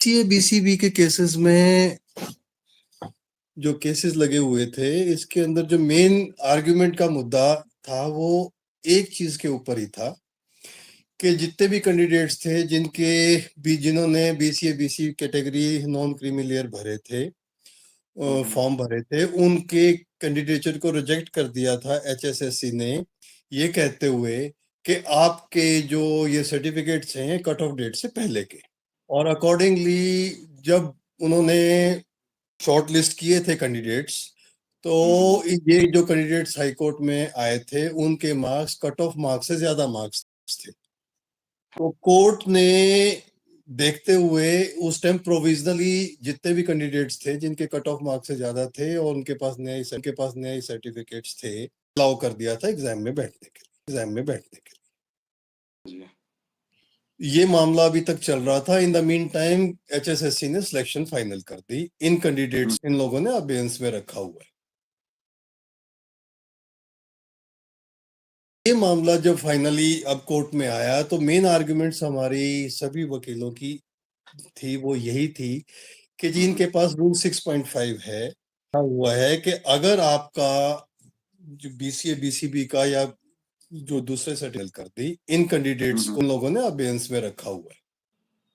BCB के cases में जो केसेस लगे हुए थे, इसके अंदर जो मेन आर्गुमेंट का मुद्दा था वो एक चीज के ऊपर ही था कि जितने भी कैंडिडेट्स थे जिन्होंने BCA BC category non creamy layer भरे थे, फॉर्म भरे थे, उनके कैंडिडेचर को रिजेक्ट कर दिया था एचएसएससी ने, ये कहते हुए कि आपके जो ये सर्टिफिकेट्स हैं कट ऑफ डेट से पहले के। और अकॉर्डिंगली जब उन्होंने शॉर्ट लिस्ट किए थे कैंडिडेट्स, तो ये जो कैंडिडेट्स हाई कोर्ट में आए थे उनके मार्क्स कट ऑफ मार्क्स से ज्यादा मार्क्स थे। तो कोर्ट ने देखते हुए उस टाइम प्रोविजनली जितने भी कैंडिडेट्स थे जिनके कट ऑफ मार्क्स से ज्यादा थे और उनके पास नए सर्टिफिकेट्स थे, अलाउ कर दिया था एग्जाम में बैठने के लिए। ये मामला अभी तक चल रहा था। In the mean time HSSC ने सिलेक्शन फाइनल कर दी। इन कैंडिडेट्स इन लोगों ने अबेयंस में रखा हुआ है। ये मामला जब फाइनली अब कोर्ट में आया तो मेन आर्गुमेंट्स हमारी सभी वकीलों की थी, वो यही थी कि जिनके पास रूल 6.5 है हुआ है कि अगर आपका जो बीसीए बीसीबी का या जो दूसरे सर्टिफिकेट कर दी, इन कैंडिडेट्स को लोगों ने अबेयंस में रखा हुआ है।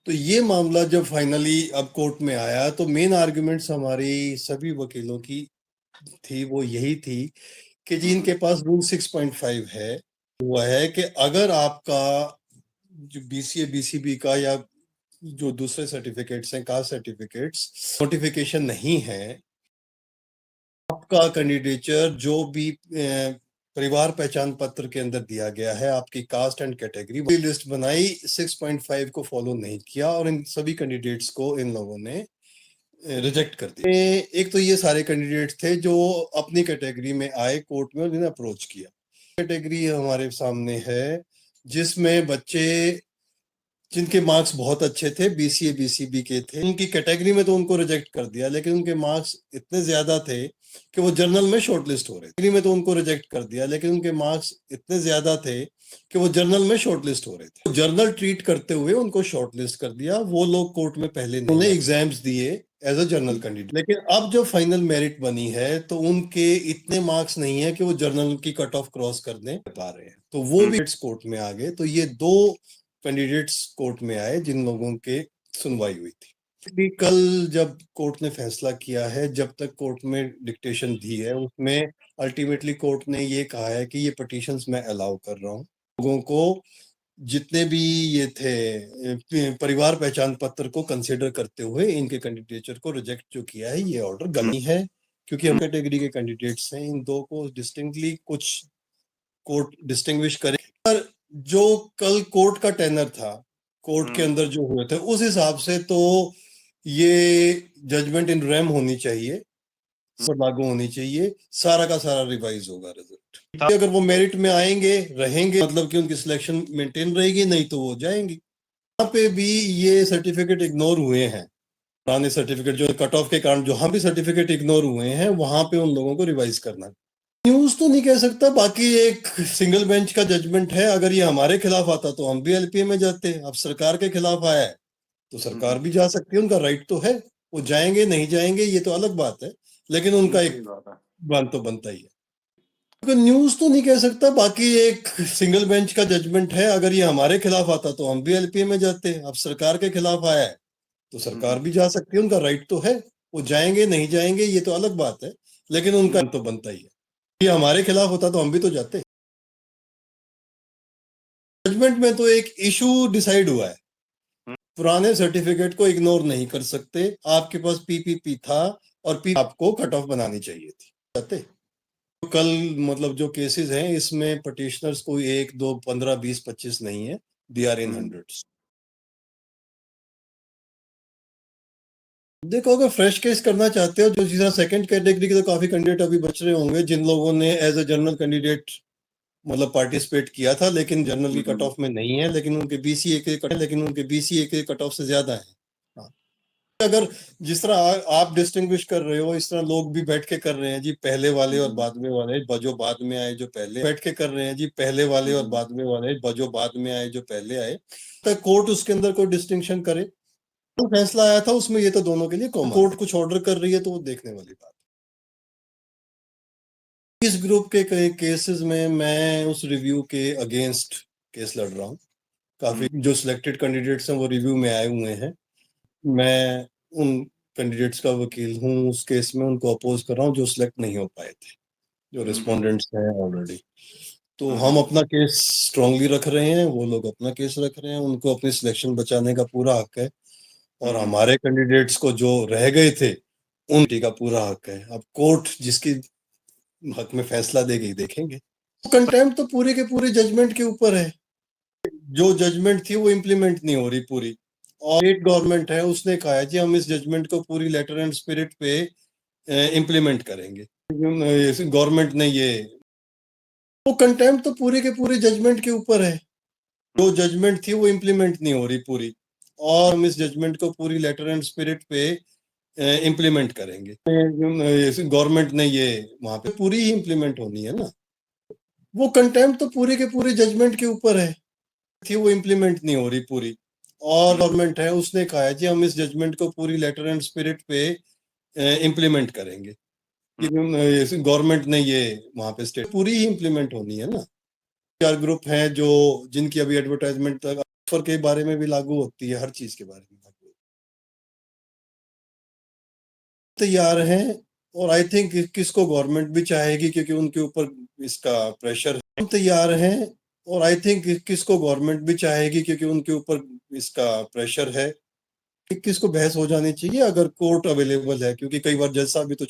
तो ये मामला जब फाइनली अब कोर्ट में आया तो मेन आर्गुमेंट्स हमारी सभी वकीलों की थी, वो यही थी कि जिनके पास रूल 6.5 है हुआ है कि अगर आपका जो बीसीए बीसीबी का या जो दूसरे सर्टिफिकेट्स हैं, कास्ट सर्टिफिकेट्स, नोटिफिकेशन नहीं है, आपका कैंडिडेचर जो भी परिवार पहचान पत्र के अंदर दिया गया है, आपकी कास्ट एंड कैटेगरी, वो लिस्ट बनाई, 6.5 को फॉलो नहीं किया और इन सभी कैंडिडेट्स को इन लोगों ने रिजेक्ट कर दिया। एक तो ये सारे कैंडिडेट्स थे जो अपनी कैटेगरी में आए कोर्ट में और जिन्हें अप्रोच किया। कैटेगरी हमारे सामने है जिसमें बच्चे जिनके मार्क्स बहुत अच्छे थे, बीसीए बीसीबी के थे, उनकी कैटेगरी में तो उनको रिजेक्ट कर दिया, लेकिन उनके मार्क्स इतने ज्यादा थे कि वो जर्नल में शॉर्टलिस्ट हो रहे थे। में तो उनको रिजेक्ट कर दिया, लेकिन उनके मार्क्स इतने ज्यादा थे कि वो जर्नल में शॉर्टलिस्ट हो रहे थे। जर्नल ट्रीट करते हुए उनको शॉर्टलिस्ट कर दिया। वो लोग कोर्ट में पहले उन्होंने एग्जाम्स दिए एज अ जर्नल कैंडिडेट, लेकिन अब जो फाइनल मेरिट बनी है तो उनके इतने मार्क्स नहीं है कि वो जर्नल की कट ऑफ क्रॉस करने पा रहे हैं, तो वो भी कोर्ट में आ गए। तो ये दो कैंडिडेट्स कोर्ट में आए जिन लोगों के सुनवाई हुई थी। कल जब कोर्ट ने फैसला किया है, जब तक कोर्ट में डिक्टेशन दी है उसमें अल्टीमेटली कोर्ट ने ये कहा है कि ये पिटीशंस मैं अलाउ कर रहा हूँ। लोगों को जितने भी ये थे परिवार पहचान पत्र को कंसिडर करते हुए इनके कैंडिडेचर को रिजेक्ट जो किया है, ये ऑर्डर गलत है, क्योंकि हम कैटेगरी के कैंडिडेट्स हैं। इन दो को डिस्टिंक्टली कुछ कोर्ट डिस्टिंग्विश करे। पर जो कल कोर्ट का टेनर था, कोर्ट के अंदर जो हुए थे, उस हिसाब से तो ये जजमेंट इन रेम होनी चाहिए, पर लागू होनी चाहिए, सारा का सारा रिवाइज होगा रिजल्ट। अगर वो मेरिट में आएंगे रहेंगे, मतलब कि उनकी सिलेक्शन मेंटेन रहेगी, नहीं तो वो जाएंगी। यहाँ पे भी ये सर्टिफिकेट इग्नोर हुए हैं, पुराने सर्टिफिकेट जो कट ऑफ के कारण जहां भी सर्टिफिकेट इग्नोर हुए हैं वहां पे उन लोगों को रिवाइज करना। न्यूज तो नहीं कह सकता, बाकी एक सिंगल बेंच का जजमेंट है। अगर ये हमारे खिलाफ आता तो हम भी एलपीए में जाते। अब सरकार के खिलाफ आया है तो सरकार भी जा सकती है, उनका राइट तो है। वो जाएंगे नहीं जाएंगे ये तो अलग बात है, लेकिन उनका एक बात तो बनता ही है। तो न्यूज तो नहीं कह सकता, बाकी एक सिंगल बेंच का जजमेंट है। अगर ये हमारे खिलाफ आता तो हम भी एलपीए में जाते। अब सरकार के खिलाफ आया है तो सरकार भी जा सकती है, उनका राइट तो है। वो जाएंगे नहीं जाएंगे ये तो अलग बात है, लेकिन उनका तो बनता ही है। ये हमारे खिलाफ होता तो हम भी तो जाते। जजमेंट में तो एक इशू डिसाइड हुआ है, पुराने सर्टिफिकेट को इग्नोर नहीं कर सकते। आपके पास पीपीपी था और पी आपको कट ऑफ बनानी चाहिए थी, जाते। तो कल मतलब जो केसेस हैं इसमें पटिशनर्स कोई 1 2 15 20 25 नहीं है, दे आर इन हंड्रेड्स। देखो, अगर फ्रेश केस करना चाहते हो, जो जिस सेकंड कैटेगरी के तो काफी कैंडिडेट अभी बच रहे होंगे जिन लोगों ने एज अ जनरल कैंडिडेट मतलब पार्टिसिपेट किया था, लेकिन जनरल की कट ऑफ में नहीं है, लेकिन उनके बीसीए के कट ऑफ से ज्यादा है। हाँ। अगर जिस तरह आप डिस्टिंग्विश कर रहे हो, इस तरह लोग भी बैठ के कर रहे हैं जी, पहले वाले और बाद में वाले, जो बाद में आए जो पहले बैठ के कर रहे हैं जी, पहले वाले और बाद में वाले, जो बाद में आए जो पहले आए। तो कोर्ट उसके अंदर कोई डिस्टिंक्शन करे जो फैसला आया था उसमें ये तो दोनों के लिए कॉमन, कोर्ट कुछ ऑर्डर कर रही है तो वो देखने वाली बात। इस ग्रुप के कई केसेस में मैं उस रिव्यू के अगेंस्ट केस लड़ रहा हूँ। काफी जो सिलेक्टेड कैंडिडेट्स हैं वो रिव्यू में आए हुए हैं। मैं उन कैंडिडेट्स का वकील हूँ उस केस में, उनको अपोज कर रहा हूँ जो सिलेक्ट नहीं हो पाए थे, जो रिस्पोंडेंट्स हैं ऑलरेडी। तो हम अपना केस स्ट्रांगली रख रहे हैं, वो लोग अपना केस रख रहे हैं, उनको अपनी सिलेक्शन बचाने का पूरा हक है। और हमारे कैंडिडेट्स को जो रह गए थे उनकी का पूरा हक है। अब कोर्ट जिसकी हक में फैसला देगी देखेंगे। तो कंटेम्प्ट तो पूरे के पूरे जजमेंट के ऊपर है। जो जजमेंट थी वो इम्प्लीमेंट नहीं हो रही पूरी, और स्टेट गवर्नमेंट है उसने कहा है कि हम इस जजमेंट को पूरी लेटर एंड स्पिरिट पे इम्प्लीमेंट करेंगे। गवर्नमेंट ने ये, वो कंटेम्प्ट तो पूरे के पूरे जजमेंट के ऊपर है। जो जजमेंट थी वो इम्प्लीमेंट नहीं हो रही पूरी, और हम इस जजमेंट को पूरी लेटर एंड स्पिरिट पे इम्प्लीमेंट करेंगे। गवर्नमेंट ने ये वहां पे पूरी ही इम्प्लीमेंट होनी है ना। वो कंटेम्प्ट तो पूरे के पूरे जजमेंट के ऊपर है, थी वो इम्प्लीमेंट नहीं हो रही पूरी, और गवर्नमेंट है उसने कहा है कि हम इस जजमेंट को पूरी लेटर एंड स्पिरिट पे इम्प्लीमेंट करेंगे। गवर्नमेंट ने ये वहां पे स्टेट पूरी ही इम्प्लीमेंट होनी है ना। चार ग्रुप हैं जो जिनकी अभी एडवर्टाइजमेंट तक ऑफर के बारे में भी लागू होती है, हर चीज के बारे में लागू तैयार हैं। और आई थिंक किसको गवर्नमेंट भी चाहेगी क्योंकि उनके ऊपर इसका प्रेशर है। हम तैयार हैं, और आई थिंक किसको गवर्नमेंट भी चाहेगी क्योंकि उनके ऊपर इसका प्रेशर है कि किसको बहस हो जानी चाहिए अगर कोर्ट अवेलेबल है, क्योंकि कई बार जज साहब भी तो